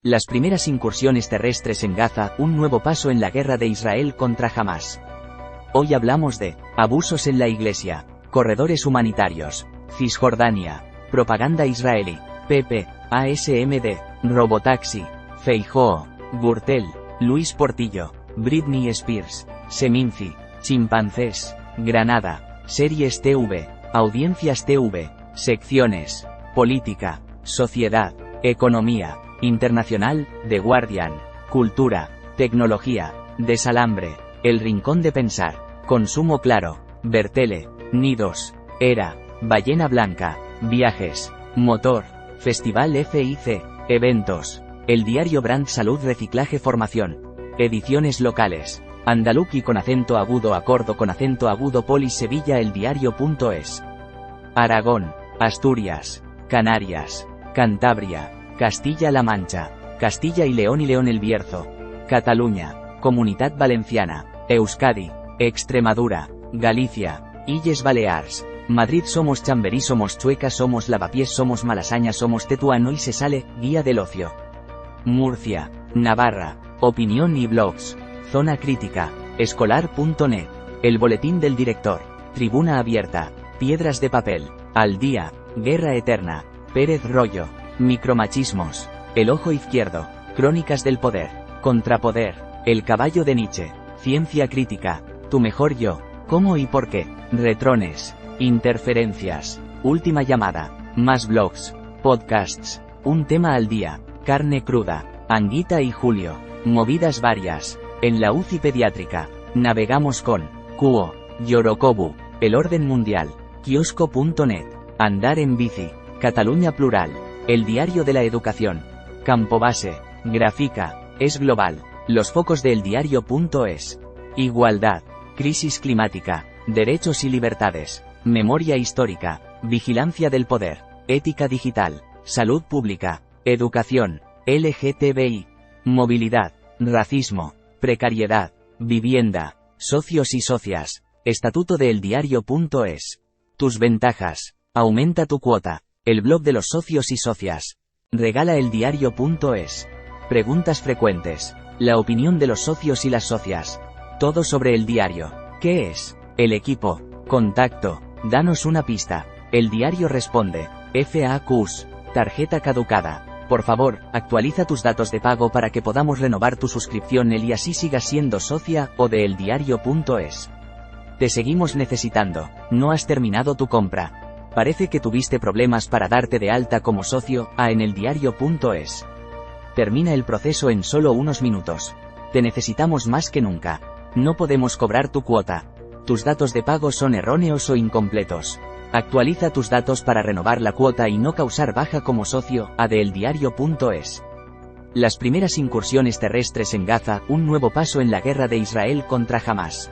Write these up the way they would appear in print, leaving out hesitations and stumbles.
Las primeras incursiones terrestres en Gaza, un nuevo paso en la guerra de Israel contra Hamás. Hoy hablamos de abusos en la iglesia, corredores humanitarios, Cisjordania, propaganda israelí, PP, ASMD, Robotaxi, Feijóo, Gürtel, Luis Portillo, Britney Spears, Seminci, Chimpancés, Granada, Series TV, Audiencias TV, secciones, política, sociedad, economía, internacional, The Guardian, cultura, tecnología, Desalambre, El Rincón de Pensar, Consumo Claro, Bertele, Nidos, Era, Ballena Blanca, Viajes, Motor, Festival FIC, Eventos, El Diario Brand Salud Reciclaje Formación, ediciones locales, Andaluqui con acento agudo Acordo con acento agudo Polis Sevilla eldiario.es, Aragón, Asturias, Canarias, Cantabria, Castilla-La Mancha, Castilla y León El Bierzo, Cataluña, Comunitat Valenciana, Euskadi, Extremadura, Galicia, Illes Balears, Madrid. Somos Chamberí, somos Chueca, somos Lavapiés, somos Malasaña, somos Tetuán. Hoy se sale, Guía del Ocio. Murcia, Navarra, Opinión y Blogs, Zona Crítica, Escolar.net, El Boletín del Director, Tribuna Abierta, Piedras de Papel, Al Día, Guerra Eterna, Pérez Royo, Micromachismos, El Ojo Izquierdo, Crónicas del Poder, Contrapoder, El Caballo de Nietzsche, Ciencia Crítica, Tu Mejor Yo, Cómo y Por qué, Retrones, Interferencias, Última Llamada, Más blogs, podcasts, Un tema al día, Carne cruda, Anguita y Julio, Movidas varias, en la UCI pediátrica, navegamos con Kuo, Yorokobu, El Orden Mundial, Kiosco.net, Andar en bici, Cataluña Plural, El Diario de la Educación, Campobase, Grafica, Es Global, Los focos de eldiario.es, Igualdad, Crisis climática, Derechos y libertades, Memoria histórica, Vigilancia del poder, Ética digital, Salud pública, Educación, LGTBI, Movilidad, Racismo, Precariedad, Vivienda, Socios y socias, Estatuto de eldiario.es. Tus ventajas, aumenta tu cuota, el blog de los socios y socias. Regala eldiario.es. Preguntas frecuentes, la opinión de los socios y las socias. Todo sobre el diario. ¿Qué es? El equipo. Contacto. Danos una pista. El diario responde. FAQs. Tarjeta caducada. Por favor, actualiza tus datos de pago para que podamos renovar tu suscripción y así sigas siendo socia o de eldiario.es. Te seguimos necesitando. No has terminado tu compra. Parece que tuviste problemas para darte de alta como socio, en eldiario.es. Termina el proceso en solo unos minutos. Te necesitamos más que nunca. No podemos cobrar tu cuota. Tus datos de pago son erróneos o incompletos. Actualiza tus datos para renovar la cuota y no causar baja como socio, de eldiario.es. Las primeras incursiones terrestres en Gaza, un nuevo paso en la guerra de Israel contra Hamás.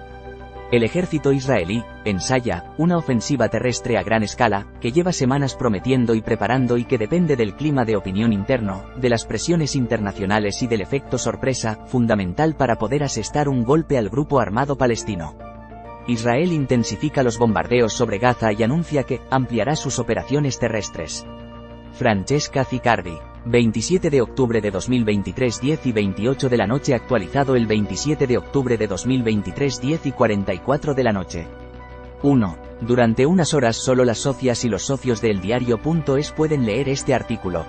El ejército israelí ensaya una ofensiva terrestre a gran escala, que lleva semanas prometiendo y preparando y que depende del clima de opinión interno, de las presiones internacionales y del efecto sorpresa, fundamental para poder asestar un golpe al grupo armado palestino. Israel intensifica los bombardeos sobre Gaza y anuncia que ampliará sus operaciones terrestres. Francesca Zicardi, 27 de octubre de 2023 10 y 28 de la noche. Actualizado el 27 de octubre de 2023 10 y 44 de la noche. 1. Durante unas horas solo las socias y los socios de eldiario.es pueden leer este artículo.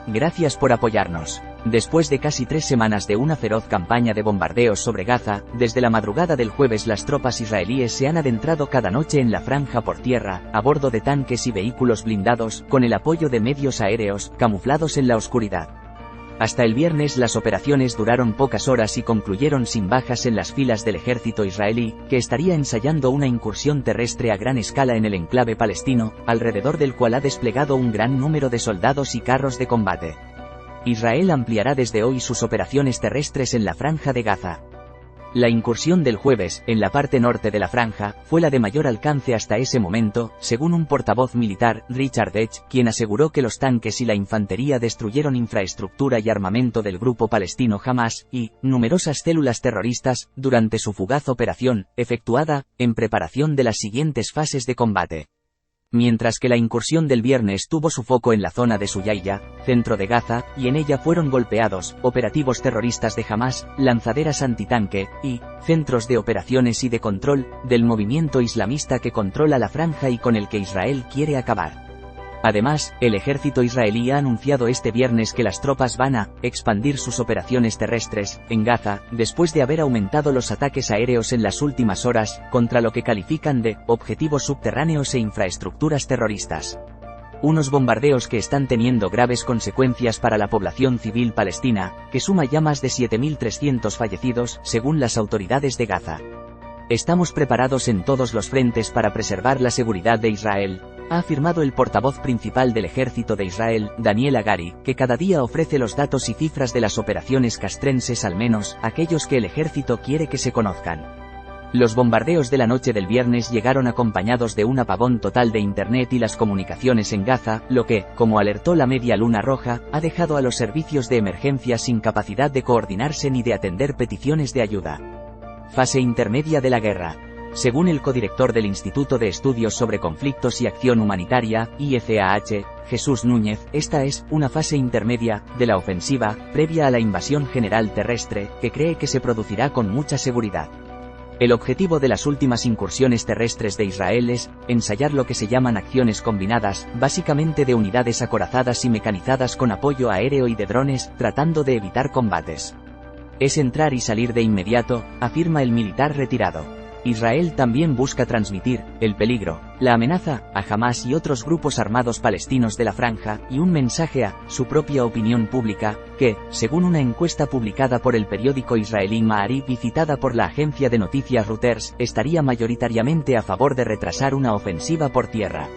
Gracias por apoyarnos. Después de casi 3 semanas de una feroz campaña de bombardeos sobre Gaza, desde la madrugada del jueves las tropas israelíes se han adentrado cada noche en la franja por tierra, a bordo de tanques y vehículos blindados, con el apoyo de medios aéreos, camuflados en la oscuridad. Hasta el viernes las operaciones duraron pocas horas y concluyeron sin bajas en las filas del ejército israelí, que estaría ensayando una incursión terrestre a gran escala en el enclave palestino, alrededor del cual ha desplegado un gran número de soldados y carros de combate. Israel ampliará desde hoy sus operaciones terrestres en la franja de Gaza. La incursión del jueves, en la parte norte de la franja, fue la de mayor alcance hasta ese momento, según un portavoz militar, Richard Edge, quien aseguró que los tanques y la infantería destruyeron infraestructura y armamento del grupo palestino Hamás, y numerosas células terroristas, durante su fugaz operación, efectuada, en preparación de las siguientes fases de combate. Mientras que la incursión del viernes tuvo su foco en la zona de Suyaya, centro de Gaza, y en ella fueron golpeados operativos terroristas de Hamás, lanzaderas antitanque, y centros de operaciones y de control del movimiento islamista que controla la franja y con el que Israel quiere acabar. Además, el ejército israelí ha anunciado este viernes que las tropas van a expandir sus operaciones terrestres en Gaza, después de haber aumentado los ataques aéreos en las últimas horas, contra lo que califican de objetivos subterráneos e infraestructuras terroristas. Unos bombardeos que están teniendo graves consecuencias para la población civil palestina, que suma ya más de 7.300 fallecidos, según las autoridades de Gaza. Estamos preparados en todos los frentes para preservar la seguridad de Israel, ha afirmado el portavoz principal del ejército de Israel, Daniel Hagari, que cada día ofrece los datos y cifras de las operaciones castrenses, al menos aquellos que el ejército quiere que se conozcan. Los bombardeos de la noche del viernes llegaron acompañados de un apagón total de Internet y las comunicaciones en Gaza, lo que, como alertó la Media Luna Roja, ha dejado a los servicios de emergencia sin capacidad de coordinarse ni de atender peticiones de ayuda. Fase intermedia de la guerra. Según el codirector del Instituto de Estudios sobre Conflictos y Acción Humanitaria, IFAH, Jesús Núñez, esta es una fase intermedia de la ofensiva, previa a la invasión general terrestre, que cree que se producirá con mucha seguridad. El objetivo de las últimas incursiones terrestres de Israel es ensayar lo que se llaman acciones combinadas, básicamente de unidades acorazadas y mecanizadas con apoyo aéreo y de drones, tratando de evitar combates. Es entrar y salir de inmediato, afirma el militar retirado. Israel también busca transmitir el peligro, la amenaza a Hamás y otros grupos armados palestinos de la franja, y un mensaje a su propia opinión pública, que, según una encuesta publicada por el periódico israelí Ma'ariv y citada por la agencia de noticias Reuters, estaría mayoritariamente a favor de retrasar una ofensiva por tierra.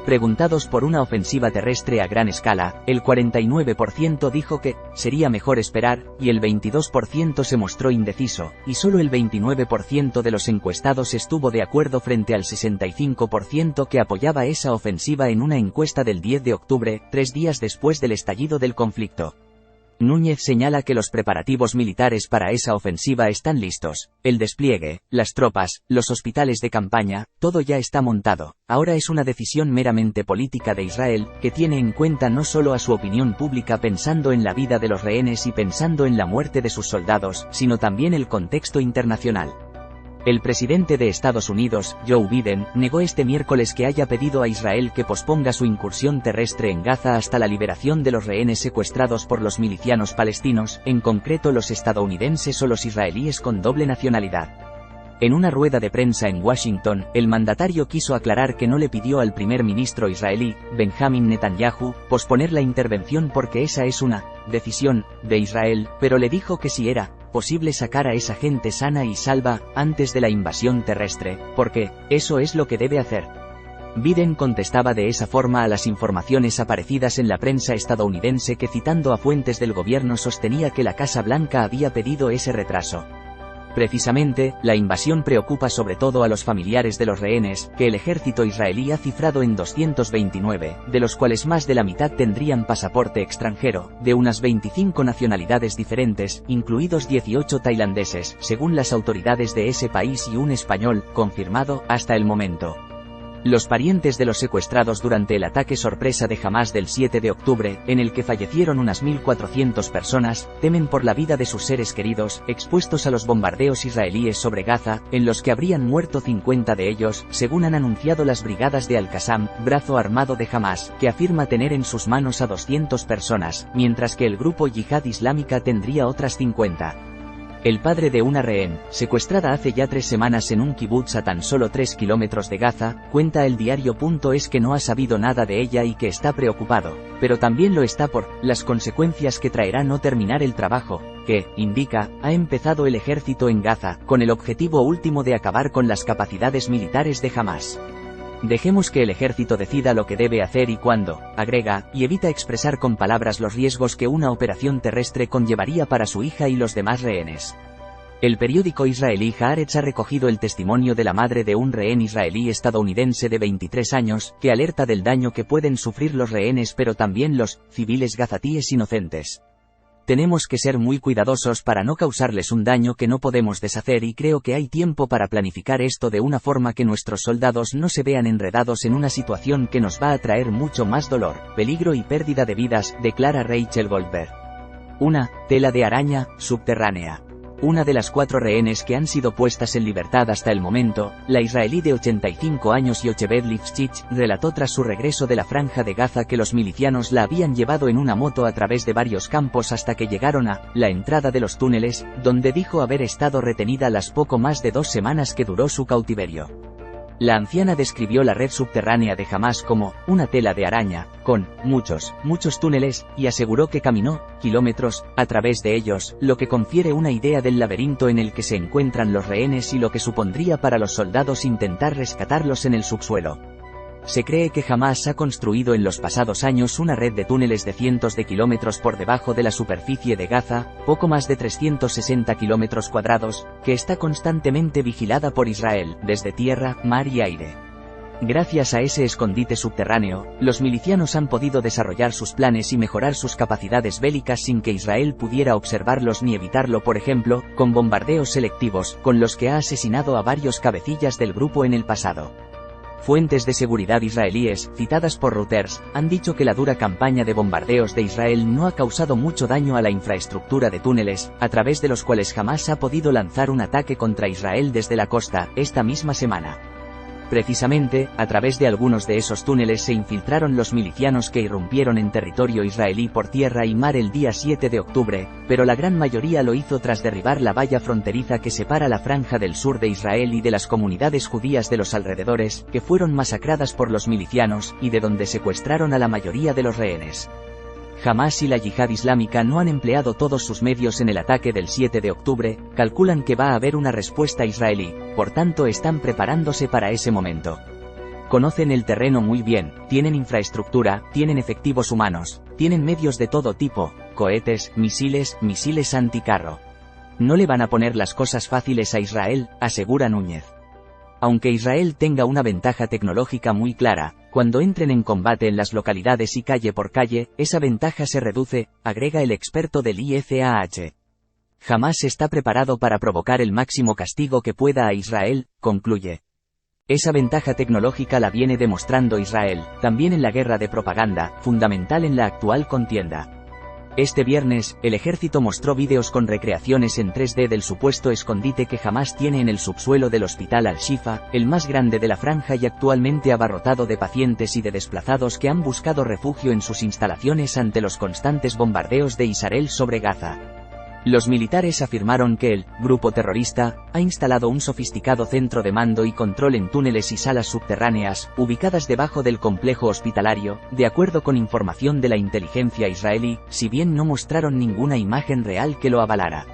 Preguntados por una ofensiva terrestre a gran escala, el 49% dijo que sería mejor esperar, y el 22% se mostró indeciso, y solo el 29% de los encuestados estuvo de acuerdo frente al 65% que apoyaba esa ofensiva en una encuesta del 10 de octubre, 3 días después del estallido del conflicto. Núñez señala que los preparativos militares para esa ofensiva están listos, el despliegue, las tropas, los hospitales de campaña, todo ya está montado. Ahora es una decisión meramente política de Israel, que tiene en cuenta no solo a su opinión pública pensando en la vida de los rehenes y pensando en la muerte de sus soldados, sino también el contexto internacional. El presidente de Estados Unidos, Joe Biden, negó este miércoles que haya pedido a Israel que posponga su incursión terrestre en Gaza hasta la liberación de los rehenes secuestrados por los milicianos palestinos, en concreto los estadounidenses o los israelíes con doble nacionalidad. En una rueda de prensa en Washington, el mandatario quiso aclarar que no le pidió al primer ministro israelí, Benjamin Netanyahu, posponer la intervención porque esa es una decisión de Israel, pero le dijo que si era posible sacar a esa gente sana y salva antes de la invasión terrestre, porque eso es lo que debe hacer. Biden contestaba de esa forma a las informaciones aparecidas en la prensa estadounidense que, citando a fuentes del gobierno, sostenía que la Casa Blanca había pedido ese retraso. Precisamente, la invasión preocupa sobre todo a los familiares de los rehenes, que el ejército israelí ha cifrado en 229, de los cuales más de la mitad tendrían pasaporte extranjero, de unas 25 nacionalidades diferentes, incluidos 18 tailandeses, según las autoridades de ese país, y un español, confirmado, hasta el momento. Los parientes de los secuestrados durante el ataque sorpresa de Hamás del 7 de octubre, en el que fallecieron unas 1.400 personas, temen por la vida de sus seres queridos, expuestos a los bombardeos israelíes sobre Gaza, en los que habrían muerto 50 de ellos, según han anunciado las brigadas de Al-Qassam, brazo armado de Hamás, que afirma tener en sus manos a 200 personas, mientras que el grupo Yihad Islámica tendría otras 50. El padre de una rehén, secuestrada hace ya 3 semanas en un kibutz a tan solo 3 kilómetros de Gaza, cuenta el diario.es que no ha sabido nada de ella y que está preocupado, pero también lo está por las consecuencias que traerá no terminar el trabajo, que, indica, ha empezado el ejército en Gaza, con el objetivo último de acabar con las capacidades militares de Hamás. Dejemos que el ejército decida lo que debe hacer y cuándo, agrega, y evita expresar con palabras los riesgos que una operación terrestre conllevaría para su hija y los demás rehenes. El periódico israelí Haaretz ha recogido el testimonio de la madre de un rehén israelí estadounidense de 23 años, que alerta del daño que pueden sufrir los rehenes pero también los civiles gazatíes inocentes. Tenemos que ser muy cuidadosos para no causarles un daño que no podemos deshacer y creo que hay tiempo para planificar esto de una forma que nuestros soldados no se vean enredados en una situación que nos va a traer mucho más dolor, peligro y pérdida de vidas, declara Rachel Goldberg. Una tela de araña subterránea. Una de las 4 rehenes que han sido puestas en libertad hasta el momento, la israelí de 85 años Yocheved Lifshitz, relató tras su regreso de la Franja de Gaza que los milicianos la habían llevado en una moto a través de varios campos hasta que llegaron a la entrada de los túneles, donde dijo haber estado retenida las poco más de 2 semanas que duró su cautiverio. La anciana describió la red subterránea de Hamás como una tela de araña, con muchos túneles, y aseguró que caminó kilómetros a través de ellos, lo que confiere una idea del laberinto en el que se encuentran los rehenes y lo que supondría para los soldados intentar rescatarlos en el subsuelo. Se cree que Hamás ha construido en los pasados años una red de túneles de cientos de kilómetros por debajo de la superficie de Gaza, poco más de 360 kilómetros cuadrados, que está constantemente vigilada por Israel, desde tierra, mar y aire. Gracias a ese escondite subterráneo, los milicianos han podido desarrollar sus planes y mejorar sus capacidades bélicas sin que Israel pudiera observarlos ni evitarlo, por ejemplo, con bombardeos selectivos, con los que ha asesinado a varios cabecillas del grupo en el pasado. Fuentes de seguridad israelíes, citadas por Reuters, han dicho que la dura campaña de bombardeos de Israel no ha causado mucho daño a la infraestructura de túneles, a través de los cuales Hamás ha podido lanzar un ataque contra Israel desde la costa, esta misma semana. Precisamente, a través de algunos de esos túneles se infiltraron los milicianos que irrumpieron en territorio israelí por tierra y mar el día 7 de octubre, pero la gran mayoría lo hizo tras derribar la valla fronteriza que separa la franja del sur de Israel y de las comunidades judías de los alrededores, que fueron masacradas por los milicianos, y de donde secuestraron a la mayoría de los rehenes. Hamás y la Yihad Islámica no han empleado todos sus medios en el ataque del 7 de octubre, calculan que va a haber una respuesta israelí, por tanto están preparándose para ese momento. Conocen el terreno muy bien, tienen infraestructura, tienen efectivos humanos, tienen medios de todo tipo, cohetes, misiles anticarro. No le van a poner las cosas fáciles a Israel, asegura Núñez. Aunque Israel tenga una ventaja tecnológica muy clara, cuando entren en combate en las localidades y calle por calle, esa ventaja se reduce, agrega el experto del IFAH. Hamás está preparado para provocar el máximo castigo que pueda a Israel, concluye. Esa ventaja tecnológica la viene demostrando Israel, también en la guerra de propaganda, fundamental en la actual contienda. Este viernes, el ejército mostró vídeos con recreaciones en 3D del supuesto escondite que Hamás tiene en el subsuelo del hospital Al-Shifa, el más grande de la franja y actualmente abarrotado de pacientes y de desplazados que han buscado refugio en sus instalaciones ante los constantes bombardeos de Israel sobre Gaza. Los militares afirmaron que el grupo terrorista ha instalado un sofisticado centro de mando y control en túneles y salas subterráneas, ubicadas debajo del complejo hospitalario, de acuerdo con información de la inteligencia israelí, si bien no mostraron ninguna imagen real que lo avalara.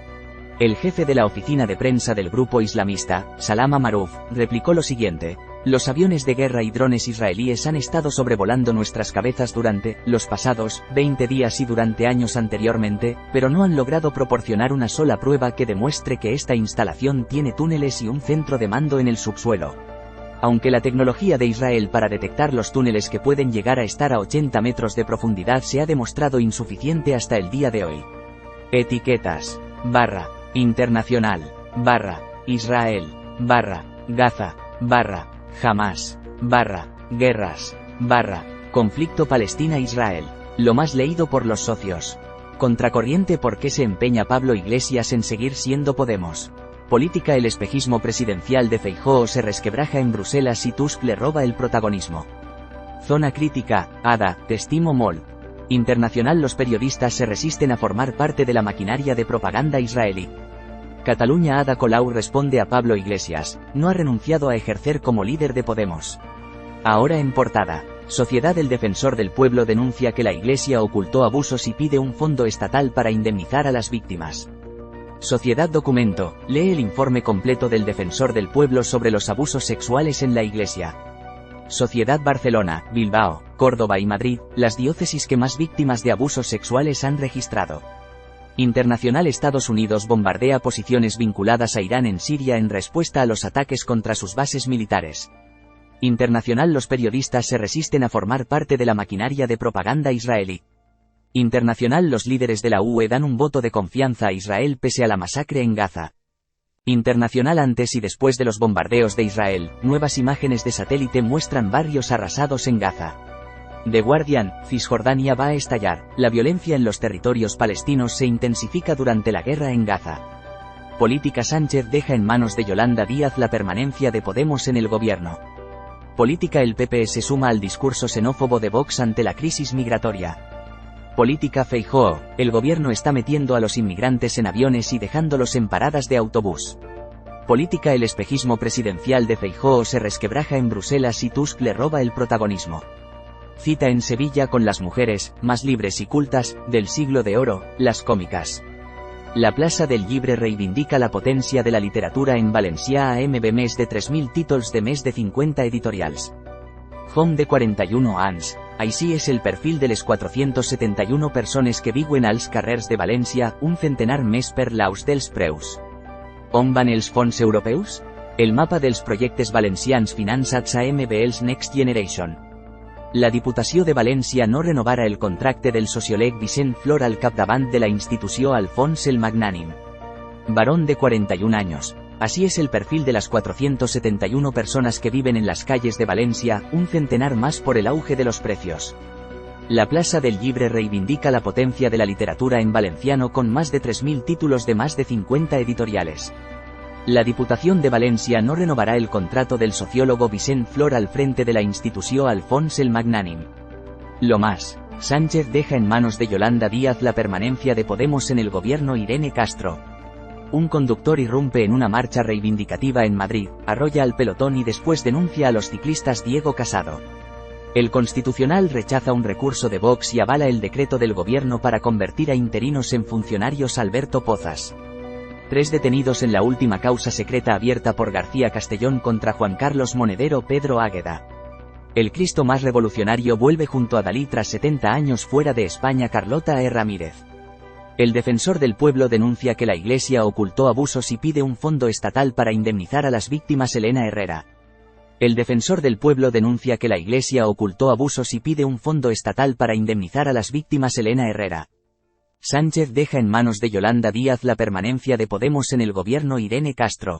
El jefe de la oficina de prensa del grupo islamista, Salam Amaruf, replicó lo siguiente: los aviones de guerra y drones israelíes han estado sobrevolando nuestras cabezas durante los pasados 20 días y durante años anteriormente, pero no han logrado proporcionar una sola prueba que demuestre que esta instalación tiene túneles y un centro de mando en el subsuelo. Aunque la tecnología de Israel para detectar los túneles que pueden llegar a estar a 80 metros de profundidad se ha demostrado insuficiente hasta el día de hoy. Etiquetas. Internacional. Israel. Gaza. Hamás. Guerras. Conflicto Palestina-Israel. Lo más leído por los socios. Contracorriente. ¿Por qué se empeña Pablo Iglesias en seguir siendo Podemos? Política. El espejismo presidencial de Feijóo se resquebraja en Bruselas y Tusk le roba el protagonismo. Zona crítica. Ada, Testimo Mol. Internacional. Los periodistas se resisten a formar parte de la maquinaria de propaganda israelí. Cataluña. Ada Colau responde a Pablo Iglesias, no ha renunciado a ejercer como líder de Podemos. Ahora en portada. Sociedad. El Defensor del Pueblo denuncia que la Iglesia ocultó abusos y pide un fondo estatal para indemnizar a las víctimas. Sociedad. Documento. Lee el informe completo del Defensor del Pueblo sobre los abusos sexuales en la Iglesia. Sociedad. Barcelona, Bilbao, Córdoba y Madrid, las diócesis que más víctimas de abusos sexuales han registrado. Internacional. Estados Unidos bombardea posiciones vinculadas a Irán en Siria en respuesta a los ataques contra sus bases militares. Internacional. Los periodistas se resisten a formar parte de la maquinaria de propaganda israelí. Internacional. Los líderes de la UE dan un voto de confianza a Israel pese a la masacre en Gaza. Internacional. Antes y después de los bombardeos de Israel, nuevas imágenes de satélite muestran barrios arrasados en Gaza. The Guardian. Cisjordania va a estallar. La violencia en los territorios palestinos se intensifica durante la guerra en Gaza. Política. Sánchez deja en manos de Yolanda Díaz la permanencia de Podemos en el gobierno. Política. El PP se suma al discurso xenófobo de Vox ante la crisis migratoria. Política. Feijóo. El gobierno está metiendo a los inmigrantes en aviones y dejándolos en paradas de autobús. Política. El espejismo presidencial de Feijóo se resquebraja en Bruselas y Tusk le roba el protagonismo. Cita en Sevilla con las mujeres, más libres y cultas, del siglo de oro, las cómicas. La Plaça del Llibre reivindica la potencia de la literatura en valencià amb més de 3.000 títols de més de 50 editorials. Home de 41 anys. Així és el perfil de les 471 persones que viuen als carrers de València, un centenar més per l'aus dels preus. On van els fons europeus? El mapa dels projectes valencians finançats amb els Next Generation. La Diputació de València no renovarà el contracte del sociòleg Vicent Flor al capdavant de la institució Alfons el Magnànim. Varón de 41 años. Así es el perfil de las 471 personas que viven en las calles de Valencia, un centenar más por el auge de los precios. La Plaça del Llibre reivindica la potencia de la literatura en valenciano con más de 3.000 títulos de más de 50 editoriales. La Diputación de Valencia no renovará el contrato del sociólogo Vicent Flor al frente de la institució Alfons el Magnànim. Lo más. Sánchez deja en manos de Yolanda Díaz la permanencia de Podemos en el gobierno. Irene Castro. Un conductor irrumpe en una marcha reivindicativa en Madrid, arrolla al pelotón y después denuncia a los ciclistas. Diego Casado. El Constitucional rechaza un recurso de Vox y avala el decreto del gobierno para convertir a interinos en funcionarios. Alberto Pozas. 3 detenidos en la última causa secreta abierta por García Castellón contra Juan Carlos Monedero. Pedro Águeda. El Cristo más revolucionario vuelve junto a Dalí tras 70 años fuera de España. Carlota E. Ramírez. El defensor del pueblo denuncia que la Iglesia ocultó abusos y pide un fondo estatal para indemnizar a las víctimas. Elena Herrera. El defensor del pueblo denuncia que la Iglesia ocultó abusos y pide un fondo estatal para indemnizar a las víctimas. Elena Herrera. Sánchez deja en manos de Yolanda Díaz la permanencia de Podemos en el gobierno. Irene Castro.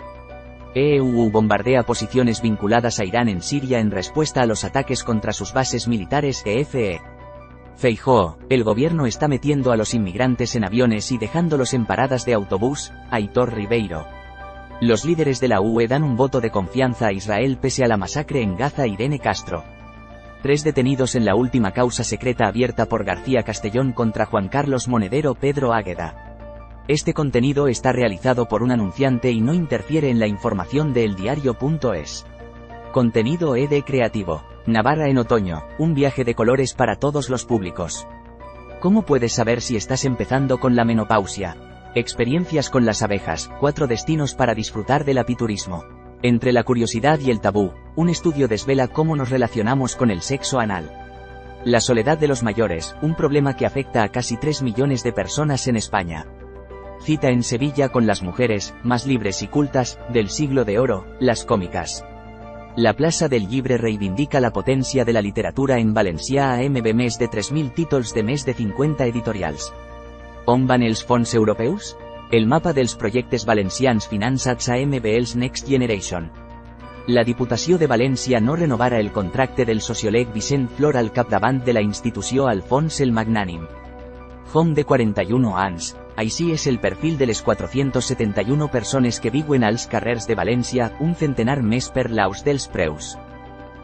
EU bombardea posiciones vinculadas a Irán en Siria en respuesta a los ataques contra sus bases militares. EFE. Feijóo. El gobierno está metiendo a los inmigrantes en aviones y dejándolos en paradas de autobús. Aitor Ribeiro. Los líderes de la UE dan un voto de confianza a Israel pese a la masacre en Gaza. Irene Castro. 3 detenidos en la última causa secreta abierta por García Castellón contra Juan Carlos Monedero. Pedro Águeda. Este contenido está realizado por un anunciante y no interfiere en la información de eldiario.es. Contenido ED Creativo. Navarra en otoño, un viaje de colores para todos los públicos. ¿Cómo puedes saber si estás empezando con la menopausia? Experiencias con las abejas, 4 destinos para disfrutar del apiturismo. Entre la curiosidad y el tabú, un estudio desvela cómo nos relacionamos con el sexo anal. La soledad de los mayores, un problema que afecta a casi 3 millones de personas en España. Cita en Sevilla con las mujeres, más libres y cultas, del siglo de oro, las cómicas. La Plaça del Llibre reivindica la potencia de la literatura en valencià amb més de 3.000 títols de més de 50 editorials. On van els fons europeus? El mapa dels projectes valencians finançats amb els Next Generation. La Diputació de València no renovarà el contracte del sociòleg Vicent Flor al capdavant de la institució Alfons el Magnànim. Home de 41 anys. Així és el perfil de les 471 persones que viuen als carrers de València, un centenar més per l'aus dels preus.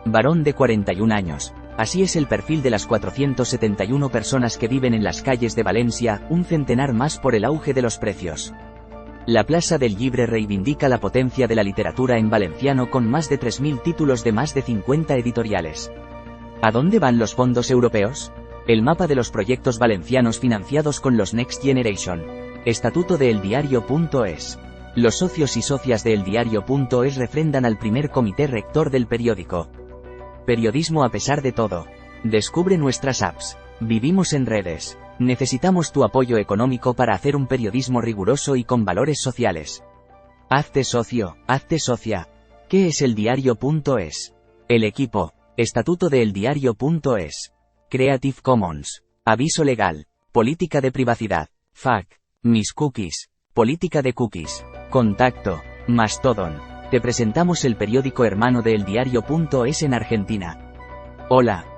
Varón de 41 años. Así es el perfil de las 471 personas que viven en las calles de Valencia, un centenar más por el auge de los precios. La Plaça del Llibre reivindica la potencia de la literatura en valenciano con más de 3.000 títulos de más de 50 editoriales. ¿A dónde van los fondos europeos? El mapa de los proyectos valencianos financiados con los Next Generation. Estatuto de eldiario.es. Los socios y socias de eldiario.es refrendan al primer comité rector del periódico. Periodismo a pesar de todo. Descubre nuestras apps. Vivimos en redes. Necesitamos tu apoyo económico para hacer un periodismo riguroso y con valores sociales. Hazte socio, hazte socia. ¿Qué es eldiario.es? El equipo. Estatuto de eldiario.es. Creative Commons. Aviso legal. Política de privacidad. FAQ. Mis cookies. Política de cookies. Contacto. Mastodon. Te presentamos el periódico hermano de eldiario.es en Argentina. Hola.